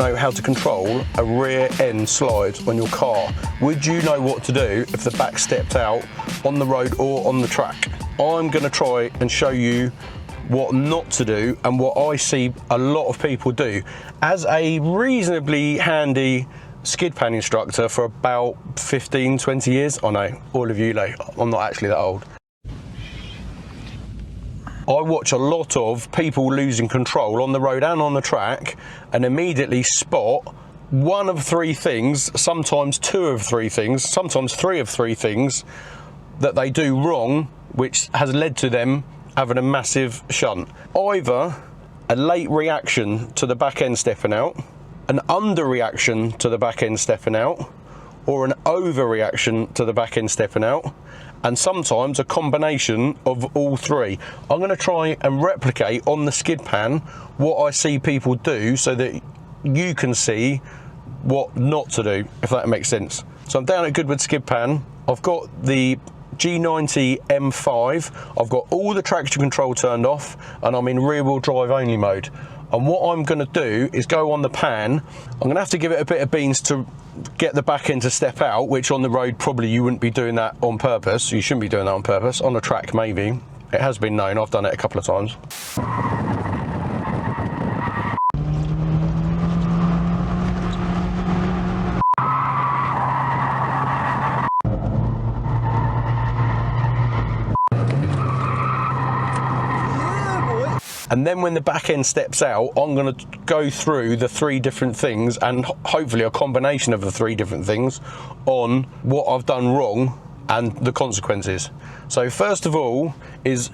know how to control a rear end slide on your car, would you know what to do if the back stepped out on the road or on the track? I'm going to try and show you what not to do and what I see a lot of people do. As a reasonably handy skid pan instructor for about 15-20 years, I know, all of you know, I'm not actually that old. I watch a lot of people losing control on the road and on the track and immediately spot one of three things, sometimes two of three things, sometimes three of three things that they do wrong, which has led to them having a massive shunt. Either a late reaction to the back end stepping out, an underreaction to the back end stepping out, or an overreaction to the back end stepping out, and sometimes a combination of all three. I'm going to try and replicate on the skid pan what I see people do so that you can see what not to do, if that makes sense. So I'm down at Goodwood skid pan. I've got the G90 M5. I've got all the traction control turned off and I'm in rear wheel drive only mode. And what I'm going to do is go on the pan. I'm going to have to give it a bit of beans to get the back end to step out, which on the road probably you wouldn't be doing that on purpose. You shouldn't be doing that on purpose. On the track maybe. It has been known. I've done it a couple of times. And then when the back end steps out, I'm going to go through the three different things and hopefully a combination of the three different things on what I've done wrong and the consequences. So first of all is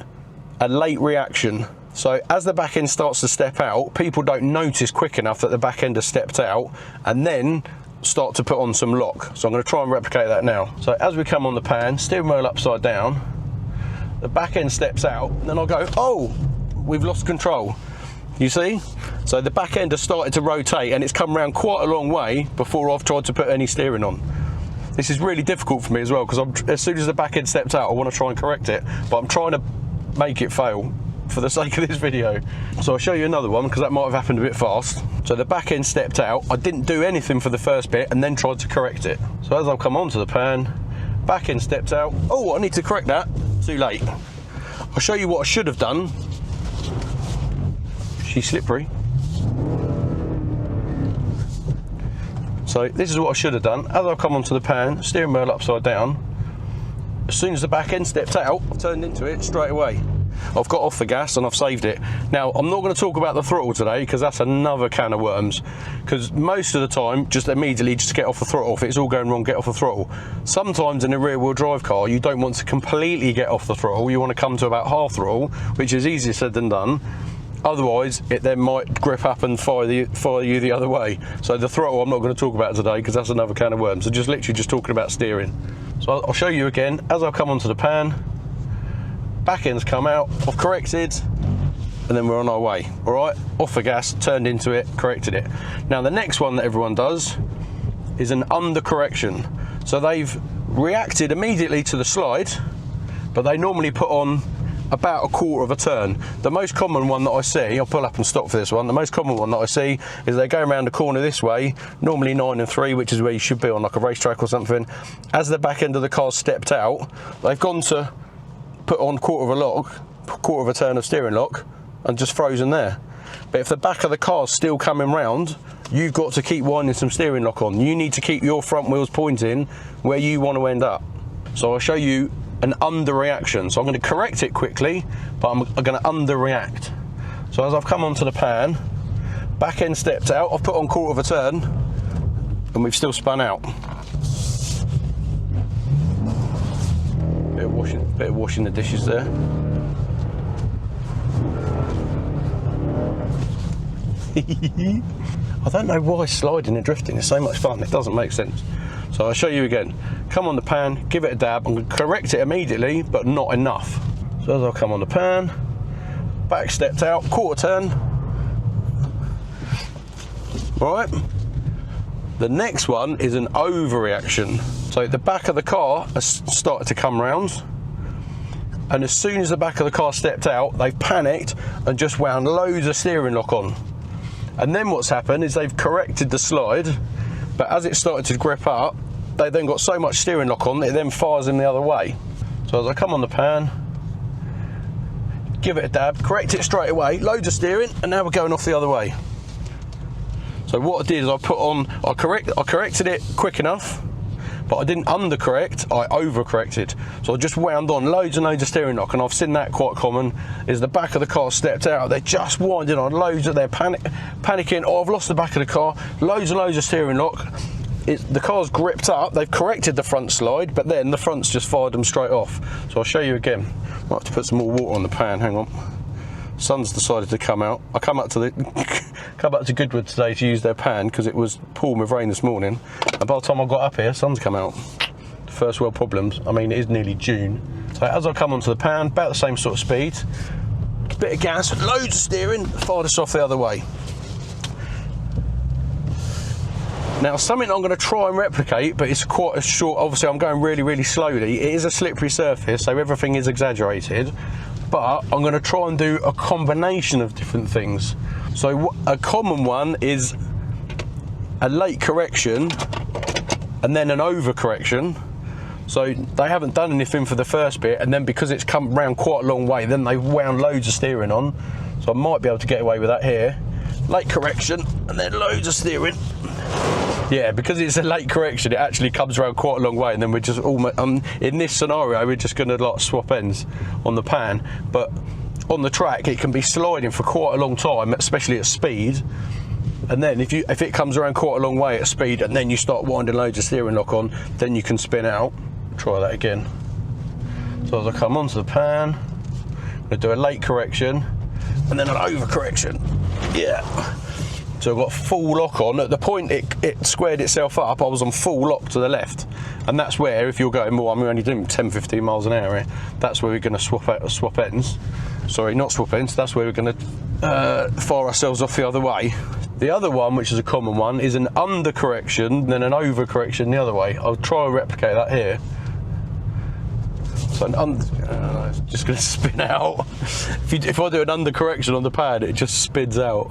a late reaction. So as the back end starts to step out, people don't notice quick enough that the back end has stepped out and then start to put on some lock. So I'm going to try and replicate that now. So as we come on the pan, steering wheel upside down, the back end steps out, and then I'll go, oh, we've lost control. You see? So the back end has started to rotate and it's come around quite a long way before I've tried to put any steering on. This is really difficult for me as well because as soon as the back end steps out I want to try and correct it, but I'm trying to make it fail for the sake of this video. So I'll show you another one because that might have happened a bit fast. So the back end stepped out, I didn't do anything for the first bit and then tried to correct it. So as I've come onto the pan, back end stepped out, oh I need to correct that, too late. I'll show you what I should have done. She's slippery. So this is what I should have done. As I've come onto the pan, steering wheel upside down, as soon as the back end stepped out, I turned into it straight away. I've got off the gas and I've saved it. Now, I'm not going to talk about the throttle today because that's another can of worms. Because most of the time, just immediately just get off the throttle. If it's all going wrong, get off the throttle. Sometimes in a rear wheel drive car, you don't want to completely get off the throttle. You want to come to about half throttle, which is easier said than done. Otherwise, it then might grip up and fire you the other way. So the throttle I'm not going to talk about today because that's another can of worms. So just literally just talking about steering. So I'll show you again. As I come onto the pan, back end's come out, I've corrected, and then we're on our way. All right, off the gas, turned into it, corrected it. Now the next one that everyone does is an under correction. So they've reacted immediately to the slide, but they normally put on about a quarter of a turn. The most common one that I see, I'll pull up and stop for this one, the most common one that I see is they go around the corner this way, normally 9 and 3, which is where you should be on like a racetrack or something. As the back end of the car stepped out, they've gone to put on quarter of a turn of steering lock and just frozen there. But if the back of the car's still coming round, you've got to keep winding some steering lock on. You need to keep your front wheels pointing where you want to end up. So I'll show you an underreaction. So I'm going to correct it quickly, but I'm going to underreact. So as I've come onto the pan, back end stepped out, I've put on quarter of a turn, and we've still spun out. Bit of washing the dishes there. I don't know why sliding and drifting is so much fun. It doesn't make sense. So I'll show you again. Come on the pan, give it a dab. I'm going to correct it immediately, but not enough. So as I come on the pan, back stepped out, quarter turn. All right. The next one is an overreaction. So the back of the car has started to come round, and as soon as the back of the car stepped out, they've panicked and just wound loads of steering lock on. And then what's happened is they've corrected the slide, but as it started to grip up, they then got so much steering lock on, it then fires them the other way. So as I come on the pan, give it a dab, correct it straight away, loads of steering, and now we're going off the other way. So what I did is I corrected it quick enough, but I didn't undercorrect, I overcorrected. So I just wound on loads and loads of steering lock, and I've seen that quite common, is the back of the car stepped out, they're just winding on loads of, they're panicking, oh I've lost the back of the car, loads and loads of steering lock. The car's gripped up, they've corrected the front slide, but then the front's just fired them straight off. So I'll show you again. Might have to put some more water on the pan, hang on. Sun's decided to come out. I come up to Goodwood today to use their pan because it was pouring with rain this morning. And by the time I got up here, sun's come out. First world problems. I mean, it is nearly June. So as I come onto the pan, about the same sort of speed, bit of gas, loads of steering, fire this off the other way. Now, something I'm going to try and replicate, but it's quite a short, obviously I'm going really, really slowly. It is a slippery surface, so everything is exaggerated, but I'm going to try and do a combination of different things. So a common one is a late correction and then an overcorrection. So they haven't done anything for the first bit, and then because it's come round quite a long way, then they've wound loads of steering on. So I might be able to get away with that here. Late correction and then loads of steering. Yeah, because it's a late correction, it actually comes around quite a long way, and then we're just almost, in this scenario, we're just going to like swap ends on the pan. But on the track, it can be sliding for quite a long time, especially at speed. And then if it comes around quite a long way at speed, and then you start winding loads of steering lock on, then you can spin out. Try that again. So as I come onto the pan, I'm going to do a late correction, and then an overcorrection. Yeah. So I've got full lock on. At the point it squared itself up, I was on full lock to the left. And that's where, if you're going more, I'm only doing 10-15 miles an hour here, that's where we're going to swap ends. Sorry, not swap ends, that's where we're going to fire ourselves off the other way. The other one, which is a common one, is an under correction, then an over correction the other way. I'll try and replicate that here. So it's just going to spin out. If I do an under correction on the pad, it just spins out.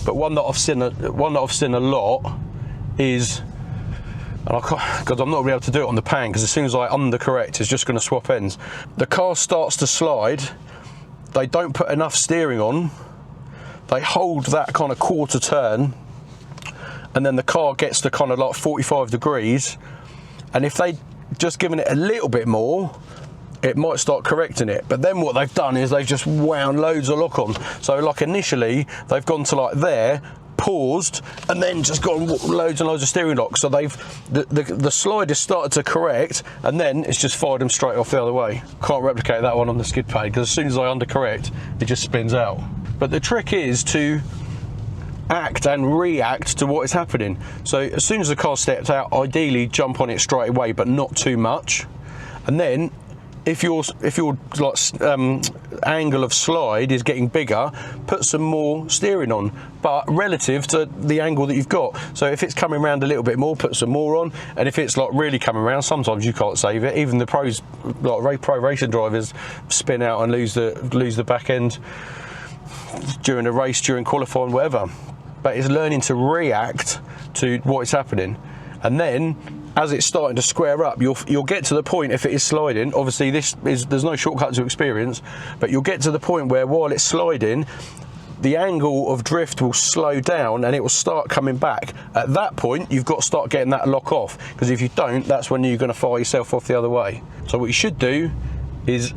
But one that I've seen a lot is, because I'm not really able to do it on the pan, because as soon as I undercorrect, it's just going to swap ends. The car starts to slide, they don't put enough steering on, they hold that kind of quarter turn, and then the car gets to kind of like 45 degrees, and if they just given it a little bit more, it might start correcting it. But then what they've done is they've just wound loads of lock on. So like initially they've gone to like there, paused, and then just got loads and loads of steering lock. So the slide has started to correct, and then it's just fired them straight off the other way. Can't replicate that one on the skid pad, because as soon as I undercorrect, it just spins out. But the trick is to act and react to what is happening. So as soon as the car steps out, ideally jump on it straight away, but not too much. And then if your like angle of slide is getting bigger, put some more steering on, but relative to the angle that you've got. So if it's coming around a little bit more, put some more on. And if it's like really coming around, sometimes you can't save it. Even the pros, like pro racing drivers, spin out and lose the back end during a race, during qualifying, whatever. But it's learning to react to what is happening, and then as it's starting to square up, you'll get to the point, if it is sliding, obviously there's no shortcut to experience, but you'll get to the point where while it's sliding, the angle of drift will slow down and it will start coming back. At that point, you've got to start getting that lock off, because if you don't, that's when you're going to fire yourself off the other way. So what you should do is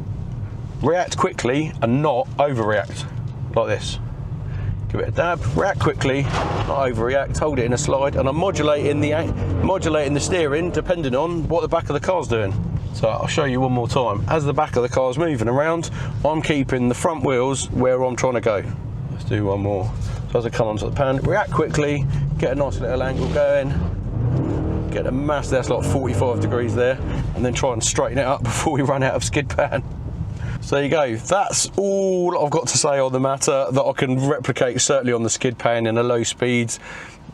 react quickly and not overreact, like this. Give it a dab, react quickly, not overreact, hold it in a slide, and I'm modulating the steering depending on what the back of the car's doing. So I'll show you one more time. As the back of the car's moving around, I'm keeping the front wheels where I'm trying to go. Let's do one more. So as I come onto the pan, react quickly, get a nice little angle going, get a mass, that's like 45 degrees there, and then try and straighten it up before we run out of skid pan. So there you go, that's all I've got to say on the matter that I can replicate certainly on the skid pan in a low speeds.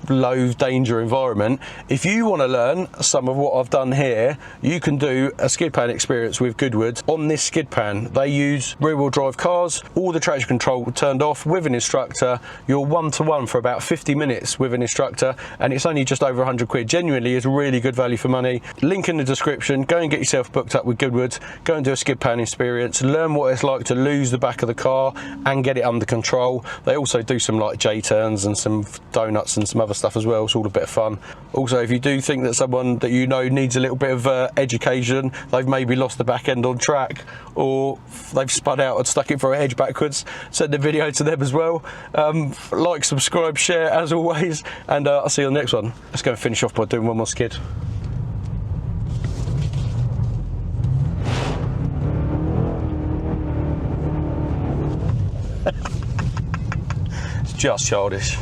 low danger environment. If you want to learn some of what I've done here, you can do a skid pan experience with Goodwood on this skid pan. They use rear wheel drive cars, all the traction control turned off with an instructor. You're one-to-one for about 50 minutes with an instructor, and it's only just over 100 quid. Genuinely is really good value for money. Link in the description. Go and get yourself booked up with Goodwood. Go and do a skid pan experience. Learn what it's like to lose the back of the car and get it under control. They also do some like J-turns and some donuts and some other stuff as well. It's all a bit of fun. Also, if you do think that someone that you know needs a little bit of education, they've maybe lost the back end on track, or they've spud out and stuck it for a hedge backwards, send the video to them as well. Like, subscribe, share as always, and I'll see you on the next one. Let's go and finish off by doing one more skid. It's just childish.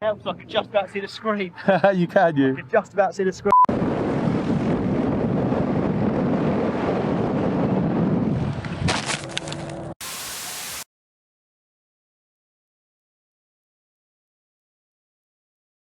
Helps, I could just about see the screen. You can, you? I could just about see the screen.